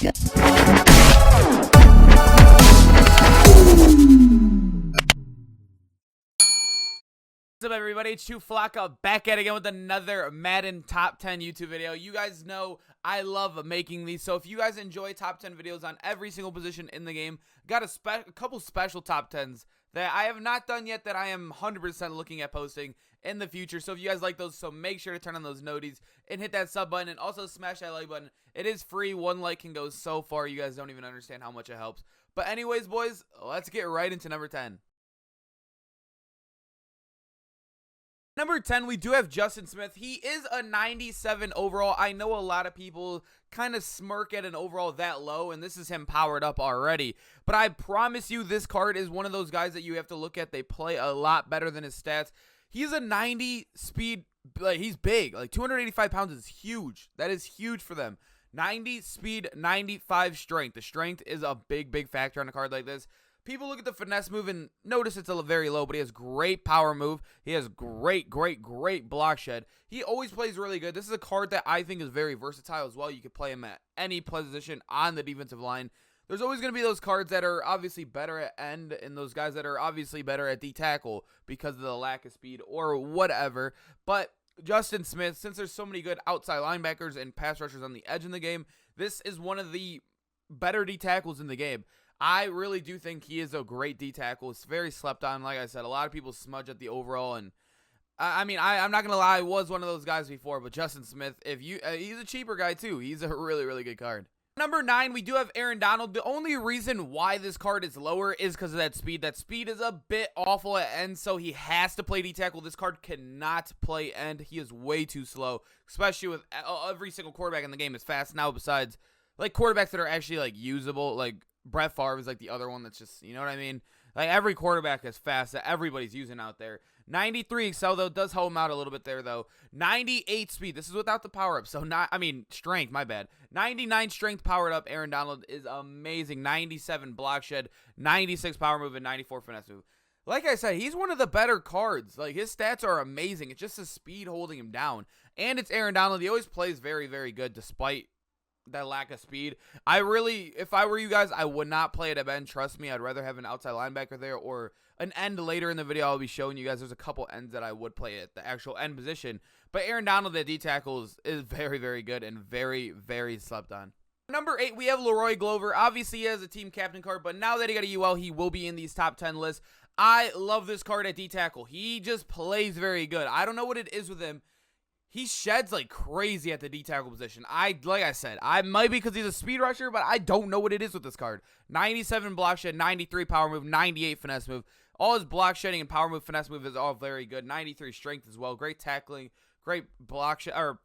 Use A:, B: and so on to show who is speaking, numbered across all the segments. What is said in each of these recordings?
A: What's up, everybody? It's Flocka back at it again with another Madden top 10 YouTube video. You guys know I love making these, so if you guys enjoy top 10 videos on every single position in the game, got a couple special top 10s that I have not done yet that I am 100% looking at posting in the future. So if you guys like those, so make sure to turn on those noties and hit that sub button, and also smash that like button. It is free. One like can go so far. You guys don't even understand how much it helps. But anyways, boys, let's get right into number 10. Number 10, we do have Justin Smith. He is a 97 overall. I know a lot of people kind of smirk at an overall that low, and this is him powered up already. But I promise you, this card is one of those guys that you have to look at. They play a lot better than his stats. He's a 90 speed. Like, he's big. Like, 285 pounds is huge. That is huge for them. 90 speed, 95 strength. The strength is a big, big factor on a card like this. People look at the finesse move and notice it's a very low, but he has great power move. He has great block shed. He always plays really good. This is a card that I think is very versatile as well. You could play him at any position on the defensive line. There's always going to be those cards that are obviously better at end and those guys that are obviously better at D-tackle because of the lack of speed or whatever. But Justin Smith, since there's so many good outside linebackers and pass rushers on the edge in the game, this is one of the better D-tackles in the game. I really do think he is a great D-tackle. It's very slept on. Like I said, a lot of people smudge at the overall, and I'm not going to lie, I was one of those guys before, but Justin Smith, he's a cheaper guy too. He's a really good card. Number 9, we do have Aaron Donald. The only reason why this card is lower is because of that speed. That speed is a bit awful at end, so he has to play D-tackle. This card cannot play end. He is way too slow, especially with every single quarterback in the game is fast now, besides like quarterbacks that are actually like usable, like Brett Favre is like the other one that's just, you know what I mean? Like every quarterback is fast that everybody's using out there. 93 excel though, does hold him out a little bit there though. 98 speed. This is without the power up. So strength, my bad. 99 strength powered up. Aaron Donald is amazing. 97 block shed, 96 power move, and 94 finesse move. Like I said, he's one of the better cards. Like his stats are amazing. It's just the speed holding him down. And it's Aaron Donald. He always plays very good despite that lack of speed. If I were you guys, I would not play it at end. Trust me, I'd rather have an outside linebacker there or an end later in the video. I'll be showing you guys there's a couple ends that I would play at the actual end position. But Aaron Donald at D-tackle is very good and very slept on. Number 8, we have Leroy Glover. Obviously, he has a team captain card, but now that he got a UL, he will be in these top 10 lists. I love this card at D-tackle. He just plays very good. I don't know what it is with him. He sheds like crazy at the D-tackle position. Like I said, I might be because he's a speed rusher, but I don't know what it is with this card. 97 block shed, 93 power move, 98 finesse move. All his block shedding and power move, finesse move is all very good. 93 strength as well. Great tackling, great block shed or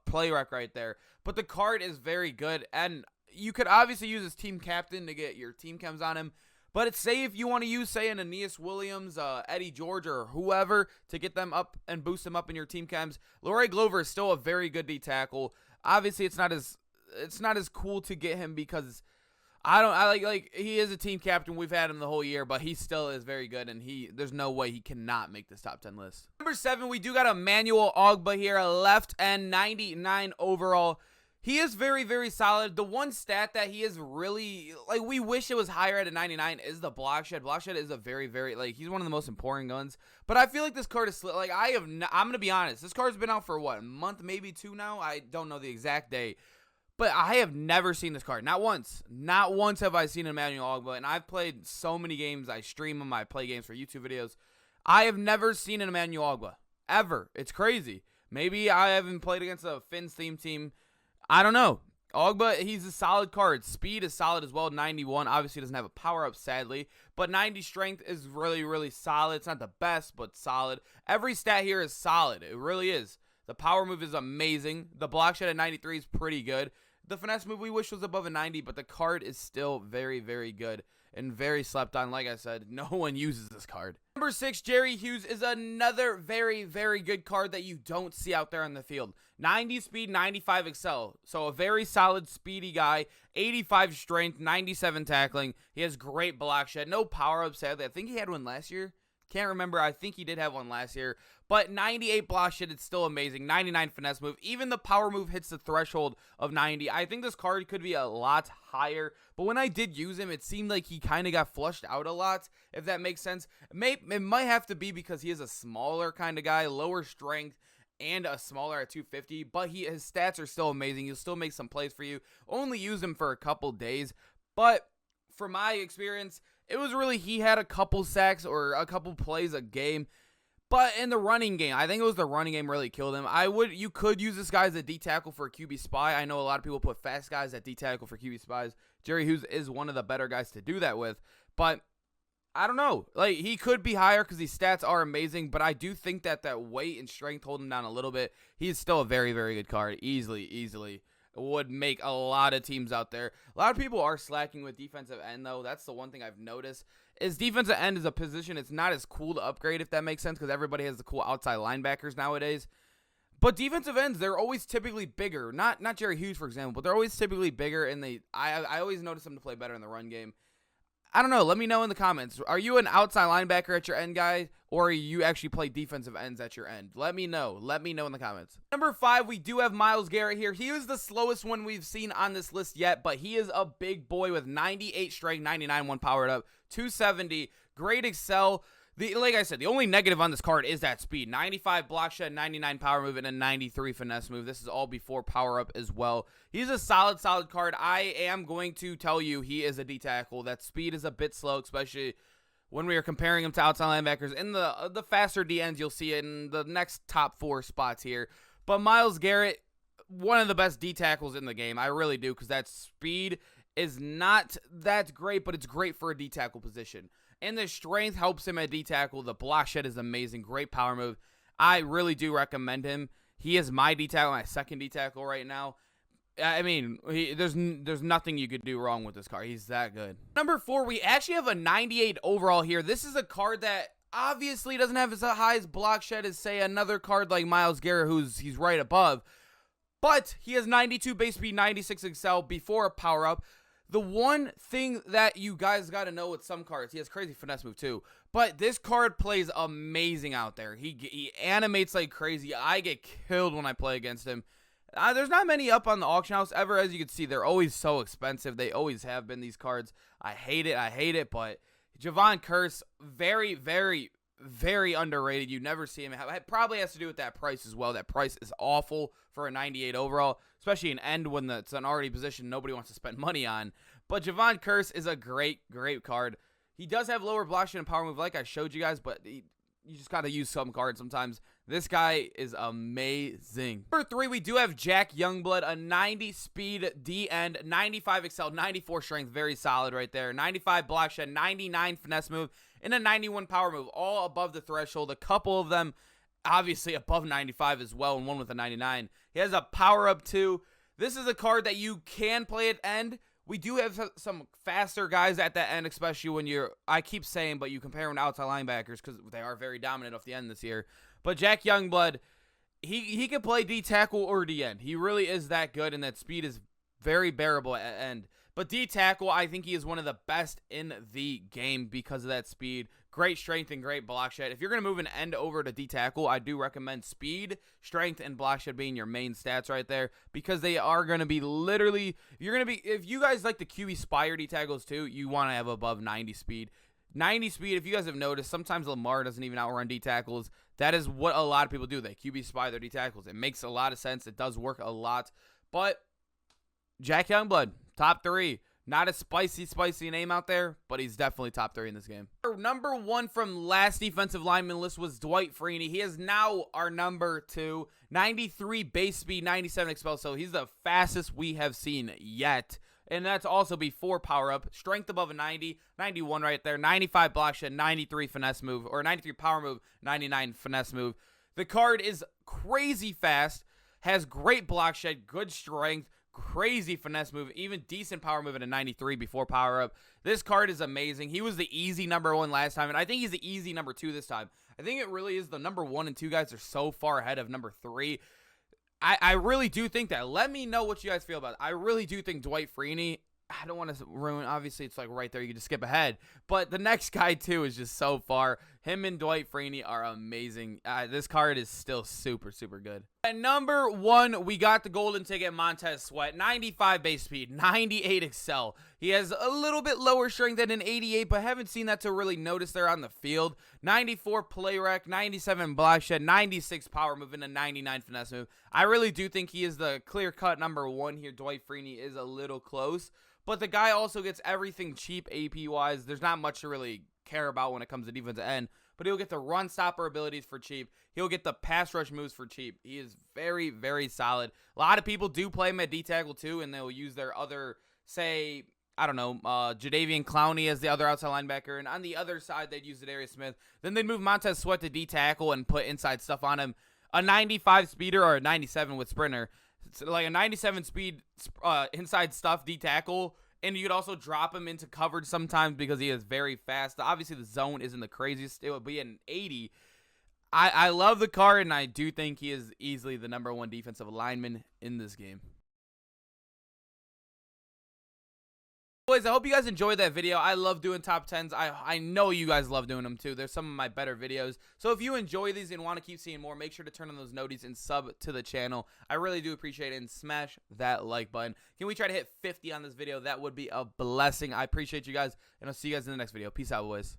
A: play rec right there. But the card is very good, and you could obviously use his team captain to get your team chems on him. But it's say if you want to use, say, an Aeneas Williams, Eddie George, or whoever to get them up and boost them up in your team chems, Leroy Glover is still a very good D-tackle. Obviously, it's not as cool to get him because he is a team captain. We've had him the whole year, but he still is very good, and there's no way he cannot make this top 10 list. Number 7, we do got Emmanuel Ogbo here, a left end, 99 overall. He is very solid. The one stat that he is really, like, we wish it was higher at a 99 is the block shed. Block shed is a very, like, he's one of the most important guns. But I feel like this card is, like, I'm going to be honest. This card's been out for, what, a month, maybe 2 now? I don't know the exact day. But I have never seen this card. Not once. Not once have I seen Emmanuel Ogbo. And I've played so many games. I stream them. I play games for YouTube videos. I have never seen an Emmanuel Ogbo. Ever. It's crazy. Maybe I haven't played against a Finns theme team. I don't know. Ogbo, he's a solid card. Speed is solid as well. 91. Obviously, doesn't have a power-up, sadly. But 90 strength is really solid. It's not the best, but solid. Every stat here is solid. It really is. The power move is amazing. The block shed at 93 is pretty good. The finesse move we wish was above a 90, but the card is still very good and very slept on. Like I said, no one uses this card. Number 6, Jerry Hughes is another very good card that you don't see out there on the field. 90 speed, 95 excel. So a very solid, speedy guy. 85 strength, 97 tackling. He has great block shed. No power-up, sadly. I think he had one last year. Can't remember. I think he did have one last year. But 98 block shed, it's still amazing. 99 finesse move. Even the power move hits the threshold of 90. I think this card could be a lot higher. But when I did use him, it seemed like he kind of got flushed out a lot, if that makes sense. It might have to be because he is a smaller kind of guy, lower strength, and a smaller at 250. But his stats are still amazing. He'll still make some plays for you. Only use him for a couple days. But from my experience, it was really he had a couple sacks or a couple plays a game. But in the running game, I think it was the running game really killed him. You could use this guy as a D tackle for a QB spy. I know a lot of people put fast guys at D tackle for QB spies. Jerry Hughes is one of the better guys to do that with. But I don't know. Like, he could be higher because these stats are amazing. But I do think that weight and strength hold him down a little bit. He's still a very, very good card. Easily. Would make a lot of teams out there. A lot of people are slacking with defensive end, though. That's the one thing I've noticed. Is defensive end is a position it's not as cool to upgrade, if that makes sense, because everybody has the cool outside linebackers nowadays. But defensive ends, they're always typically bigger. Not Jerry Hughes, for example, but they're always typically bigger, and I always notice them to play better in the run game. I don't know. Let me know in the comments. Are you an outside linebacker at your end, guy, or you actually play defensive ends at your end? Let me know. Let me know in the comments. Number 5, we do have Myles Garrett here. He was the slowest one we've seen on this list yet, but he is a big boy with 98 strength, 99 one powered up, 270, great excel. Like I said, the only negative on this card is that speed. 95 block shed, 99 power move, and a 93 finesse move. This is all before power up as well. He's a solid card. I am going to tell you he is a D tackle. That speed is a bit slow, especially when we are comparing him to outside linebackers. In the faster D ends, you'll see it in the next top 4 spots here. But Myles Garrett, one of the best D tackles in the game. I really do, because that speed is not that great, but it's great for a D tackle position. And the strength helps him at D tackle. The block shed is amazing. Great power move. I really do recommend him. He is my D tackle, my second D tackle right now. I mean, there's nothing you could do wrong with this card. He's that good. Number 4, we actually have a 98 overall here. This is a card that obviously doesn't have as high as block shed as, say, another card like Myles Garrett, he's right above. But he has 92 base speed, 96 excel before a power up. The one thing that you guys got to know with some cards, he has crazy finesse move too, but this card plays amazing out there. He animates like crazy. I get killed when I play against him. There's not many up on the auction house ever. As you can see, they're always so expensive. They always have been, these cards. I hate it, but Javon Curse, very, very, very underrated. You never see him. It probably has to do with that price as well. That price is awful for a 98 overall, especially an end when it's an already position nobody wants to spend money on. But Javon Curse is a great card. He does have lower block shed and power move like I showed you guys, but you just got to use some cards sometimes. This guy is amazing. Number 3, we do have Jack Youngblood, a 90 speed D end, 95 excel, 94 strength, very solid right there. 95 block shed, 99 finesse move, and a 91 power move, all above the threshold. A couple of them obviously above 95 as well, and one with a 99. He has a power up too. This is a card that you can play at end. We do have some faster guys at that end, especially when I keep saying, but you compare them to outside linebackers because they are very dominant off the end this year. But Jack Youngblood, he can play D tackle or D end. He really is that good, and that speed is very bearable at end. But D tackle, I think he is one of the best in the game because of that speed. Great strength and great block shed. If you're going to move an end over to D tackle, I do recommend speed, strength, and block shed being your main stats right there, because they are going to be literally, if you guys like the QB spy D tackles too, you want to have above 90 speed. 90 speed, if you guys have noticed, sometimes Lamar doesn't even outrun D tackles. That is what a lot of people do. They QB spy their D tackles. It makes a lot of sense. It does work a lot. But Jack Youngblood, top 3. Not a spicy name out there, but he's definitely top 3 in this game. Our number 1 from last defensive lineman list was Dwight Freeney. He is now our number 2. 93 base speed, 97 expel. So he's the fastest we have seen yet. And that's also before power up. Strength above a 90, 91 right there. 95 block shed, 93 finesse move, or 93 power move, 99 finesse move. The card is crazy fast, has great block shed, good strength, crazy finesse move, even decent power move at a 93 before power up. This card is amazing. He was the easy number 1 last time, and I think he's the easy number 2 this time. I think it really is the number 1 and 2 guys are so far ahead of number 3. I really do think that. Let me know what you guys feel about it. I really do think Dwight Freeney I don't want to ruin. Obviously, it's like right there. You can just skip ahead. But the next guy too is just so far. Him and Dwight Freeney are amazing. This card is still super, super good. At number 1, we got the golden ticket, Montez Sweat. 95 base speed, 98 excel. He has a little bit lower strength than an 88, but haven't seen that to really notice there on the field. 94 play rec, 97 block shed, 96 power move, and a 99 finesse move. I really do think he is the clear-cut number 1 here. Dwight Freeney is a little close, but the guy also gets everything cheap AP-wise. There's not much to really care about when it comes to defensive end, but he'll get the run stopper abilities for cheap. He'll get the pass rush moves for cheap. He is very, very solid. A lot of people do play him at D-tackle too, and they'll use their other, say, I don't know, Jadeveon Clowney as the other outside linebacker, and on the other side, they'd use Darius Smith. Then they'd move Montez Sweat to D-tackle and put inside stuff on him. A 95 speeder or a 97 with sprinter. It's like a 97 speed inside stuff D-tackle. And you could also drop him into coverage sometimes because he is very fast. Obviously, the zone isn't the craziest. It would be an 80. I love the card, and I do think he is easily the number 1 defensive lineman in this game. Boys, I hope you guys enjoyed that video. I love doing top 10s. I know you guys love doing them too. They're some of my better videos. So if you enjoy these and want to keep seeing more, make sure to turn on those noties and sub to the channel. I really do appreciate it, and smash that like button. Can we try to hit 50 on this video? That would be a blessing. I appreciate you guys, and I'll see you guys in the next video. Peace out, boys.